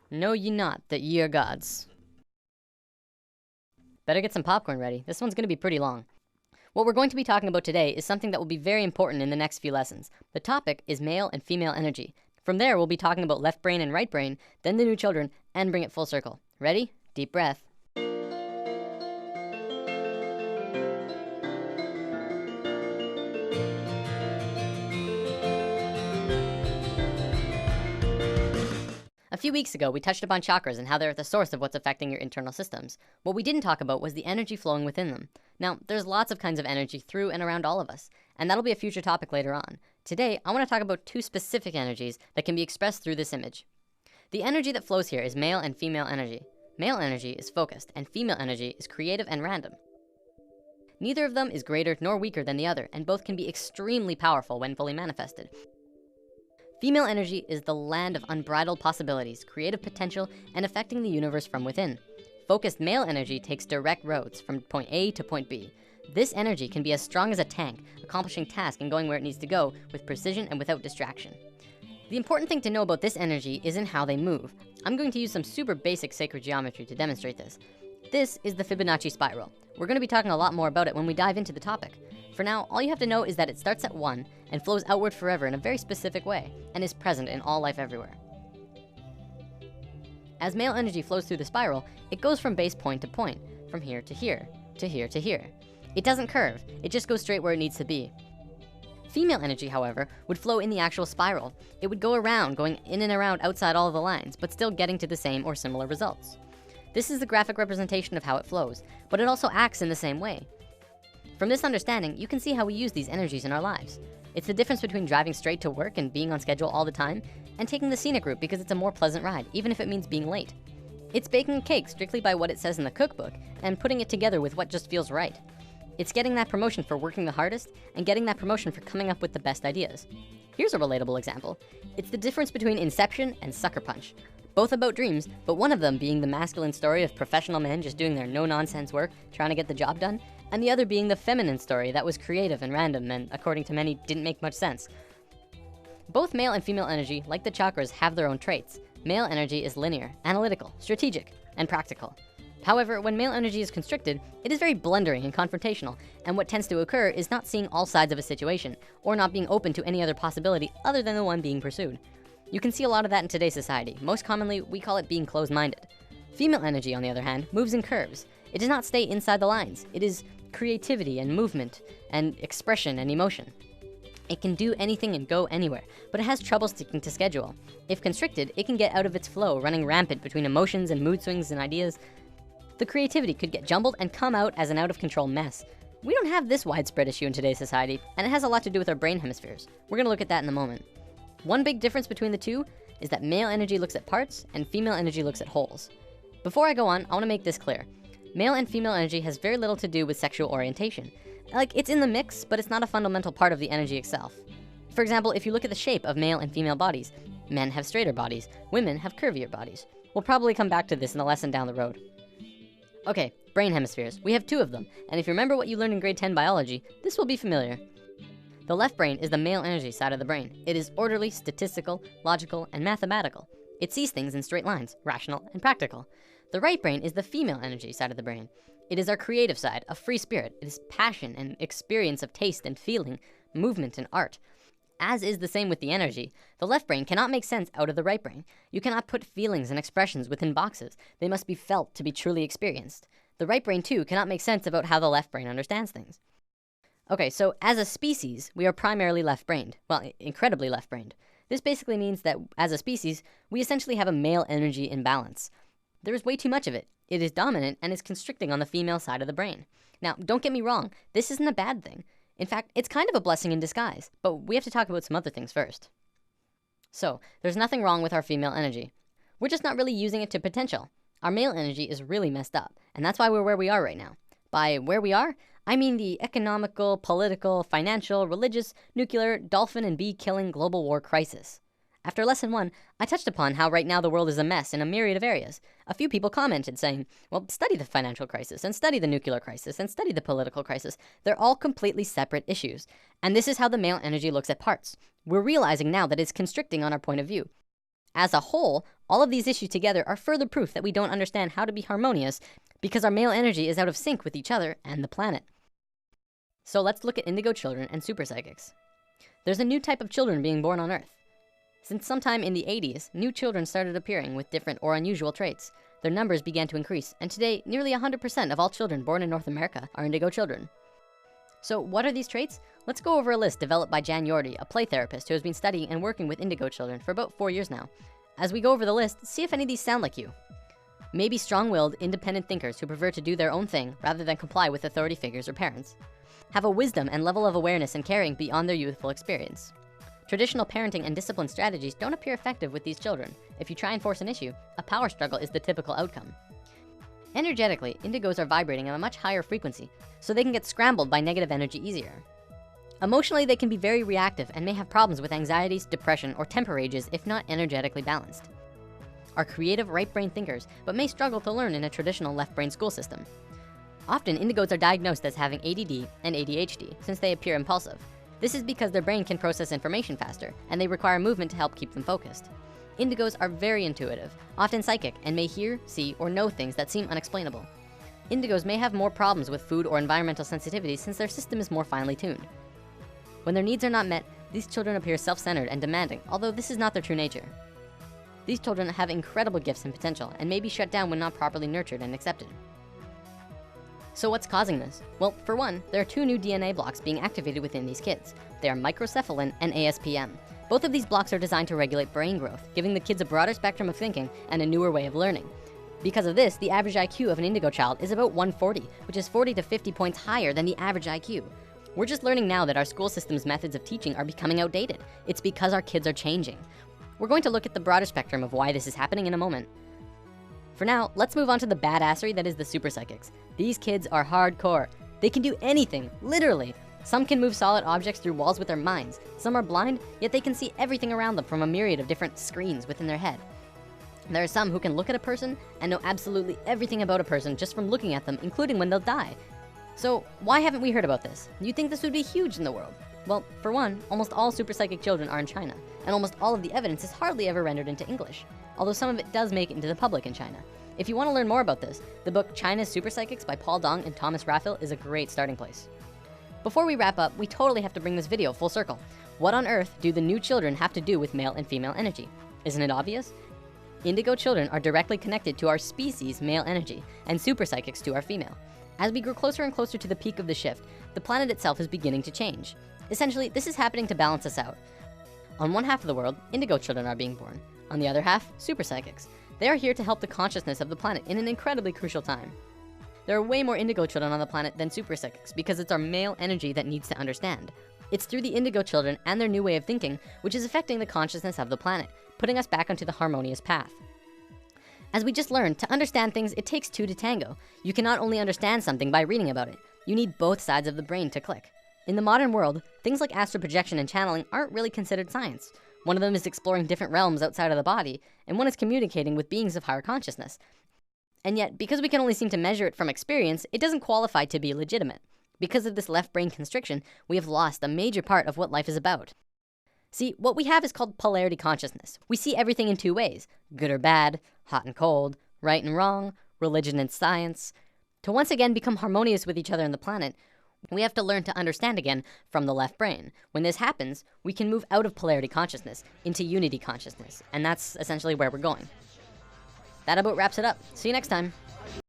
Know ye not that ye are gods? Better get some popcorn ready. This one's going to be pretty long. What we're going to be talking about today is something that will be very important in the next few lessons. The topic is male and female energy. From there, we'll be talking about left brain and right brain, then the new children, and bring it full circle. Ready? Deep breath. A few weeks ago, we touched upon chakras and how they're at the source of what's affecting your internal systems. What we didn't talk about was the energy flowing within them. Now, there's lots of kinds of energy through and around all of us, and that'll be a future topic later on. Today, I want to talk about two specific energies that can be expressed through this image. The energy that flows here is male and female energy. Male energy is focused, and female energy is creative and random. Neither of them is greater nor weaker than the other, and both can be extremely powerful when fully manifested. Female energy is the land of unbridled possibilities, creative potential, and affecting the universe from within. Focused male energy takes direct roads from point A to point B. This energy can be as strong as a tank, accomplishing tasks and going where it needs to go with precision and without distraction. The important thing to know about this energy isn't how they move. I'm going to use some super basic sacred geometry to demonstrate this. This is the Fibonacci spiral. We're going to be talking a lot more about it when we dive into the topic. For now, all you have to know is that it starts at 1 and flows outward forever in a very specific way and is present in all life everywhere. As male energy flows through the spiral, it goes from base point to point, from here to here, to here to here. It doesn't curve, it just goes straight where it needs to be. Female energy, however, would flow in the actual spiral. It would go around, going in and around outside all of the lines, but still getting to the same or similar results. This is the graphic representation of how it flows, but it also acts in the same way. From this understanding, you can see how we use these energies in our lives. It's the difference between driving straight to work and being on schedule all the time, and taking the scenic route because it's a more pleasant ride, even if it means being late. It's baking a cake strictly by what it says in the cookbook, and putting it together with what just feels right. It's getting that promotion for working the hardest, and getting that promotion for coming up with the best ideas. Here's a relatable example. It's the difference between Inception and Sucker Punch. Both about dreams, but one of them being the masculine story of professional men just doing their no-nonsense work, trying to get the job done, and the other being the feminine story that was creative and random and, according to many, didn't make much sense. Both male and female energy, like the chakras, have their own traits. Male energy is linear, analytical, strategic, and practical. However, when male energy is constricted, it is very blundering and confrontational, and what tends to occur is not seeing all sides of a situation, or not being open to any other possibility other than the one being pursued. You can see a lot of that in today's society. Most commonly, we call it being closed-minded. Female energy, on the other hand, moves in curves. It does not stay inside the lines. It is creativity and movement and expression and emotion. It can do anything and go anywhere, but it has trouble sticking to schedule. If constricted, it can get out of its flow, running rampant between emotions and mood swings and ideas. The creativity could get jumbled and come out as an out-of-control mess. We don't have this widespread issue in today's society, and it has a lot to do with our brain hemispheres. We're gonna look at that in a moment. One big difference between the two is that male energy looks at parts and female energy looks at wholes. Before I go on, I wanna make this clear. Male and female energy has very little to do with sexual orientation. Like, it's in the mix, but it's not a fundamental part of the energy itself. For example, if you look at the shape of male and female bodies, men have straighter bodies, women have curvier bodies. We'll probably come back to this in a lesson down the road. Okay, brain hemispheres. We have 2 of them, and if you remember what you learned in grade 10 biology, this will be familiar. The left brain is the male energy side of the brain. It is orderly, statistical, logical, and mathematical. It sees things in straight lines, rational and practical. The right brain is the female energy side of the brain. It is our creative side, a free spirit. It is passion and experience of taste and feeling, movement and art. As is the same with the energy, the left brain cannot make sense out of the right brain. You cannot put feelings and expressions within boxes. They must be felt to be truly experienced. The right brain too cannot make sense about how the left brain understands things. Okay, so as a species, we are primarily left-brained. Well, incredibly left-brained. This basically means that as a species, we essentially have a male energy imbalance. There is way too much of it. It is dominant and is constricting on the female side of the brain. Now, don't get me wrong, this isn't a bad thing. In fact, it's kind of a blessing in disguise, but we have to talk about some other things first. So, there's nothing wrong with our female energy. We're just not really using it to potential. Our male energy is really messed up, and that's why we're where we are right now. By where we are, I mean the economical, political, financial, religious, nuclear, dolphin and bee killing global war crisis. After lesson 1, I touched upon how right now the world is a mess in a myriad of areas. A few people commented saying, well, study the financial crisis and study the nuclear crisis and study the political crisis. They're all completely separate issues. And this is how the male energy looks at parts. We're realizing now that it's constricting on our point of view. As a whole, All of these issues together are further proof that we don't understand how to be harmonious because our male energy is out of sync with each other and the planet. So let's look at indigo children and super psychics. There's a new type of children being born on Earth. Since sometime in the 80s, new children started appearing with different or unusual traits. Their numbers began to increase, and today, nearly 100% of all children born in North America are indigo children. So what are these traits? Let's go over a list developed by Jan Yordi, a play therapist who has been studying and working with indigo children for about 4 years now. As we go over the list, see if any of these sound like you. Maybe strong-willed, independent thinkers who prefer to do their own thing rather than comply with authority figures or parents. Have a wisdom and level of awareness and caring beyond their youthful experience. Traditional parenting and discipline strategies don't appear effective with these children. If you try and force an issue, a power struggle is the typical outcome. Energetically, indigos are vibrating at a much higher frequency, so they can get scrambled by negative energy easier. Emotionally, they can be very reactive and may have problems with anxieties, depression, or temper rages if not energetically balanced. Are creative right brain thinkers, but may struggle to learn in a traditional left brain school system. Often, indigos are diagnosed as having ADD and ADHD since they appear impulsive. This is because their brain can process information faster, and they require movement to help keep them focused. Indigos are very intuitive, often psychic, and may hear, see, or know things that seem unexplainable. Indigos may have more problems with food or environmental sensitivity since their system is more finely tuned. When their needs are not met, these children appear self-centered and demanding, although this is not their true nature. These children have incredible gifts and potential and may be shut down when not properly nurtured and accepted. So what's causing this? Well, for one, there are 2 new DNA blocks being activated within these kids. They are microcephalin and ASPM. Both of these blocks are designed to regulate brain growth, giving the kids a broader spectrum of thinking and a newer way of learning. Because of this, the average IQ of an indigo child is about 140, which is 40 to 50 points higher than the average IQ. We're just learning now that our school system's methods of teaching are becoming outdated. It's because our kids are changing. We're going to look at the broader spectrum of why this is happening in a moment. For now, let's move on to the badassery that is the super psychics. These kids are hardcore. They can do anything, literally. Some can move solid objects through walls with their minds. Some are blind, yet they can see everything around them from a myriad of different screens within their head. There are some who can look at a person and know absolutely everything about a person just from looking at them, including when they'll die. So why haven't we heard about this? You'd think this would be huge in the world. Well, for one, almost all super psychic children are in China, and almost all of the evidence is hardly ever rendered into English, although some of it does make it into the public in China. If you want to learn more about this, the book China's Super Psychics by Paul Dong and Thomas Raphael is a great starting place. Before we wrap up, we totally have to bring this video full circle. What on earth do the new children have to do with male and female energy? Isn't it obvious? Indigo children are directly connected to our species' male energy, and super psychics to our female. As we grow closer and closer to the peak of the shift, the planet itself is beginning to change. Essentially, this is happening to balance us out. On one half of the world, indigo children are being born. On the other half, super psychics. They are here to help the consciousness of the planet in an incredibly crucial time. There are way more indigo children on the planet than super psychics because it's our male energy that needs to understand. It's through the indigo children and their new way of thinking, which is affecting the consciousness of the planet, putting us back onto the harmonious path. As we just learned, to understand things, it takes 2 to tango. You cannot only understand something by reading about it. You need both sides of the brain to click. In the modern world, things like astral projection and channeling aren't really considered science. One of them is exploring different realms outside of the body, and one is communicating with beings of higher consciousness. And yet, because we can only seem to measure it from experience, it doesn't qualify to be legitimate. Because of this left brain constriction, we have lost a major part of what life is about. See, what we have is called polarity consciousness. We see everything in 2 ways, good or bad, hot and cold, right and wrong, religion and science. To once again become harmonious with each other on the planet, we have to learn to understand again from the left brain. When this happens, we can move out of polarity consciousness into unity consciousness, and that's essentially where we're going. That about wraps it up. See you next time.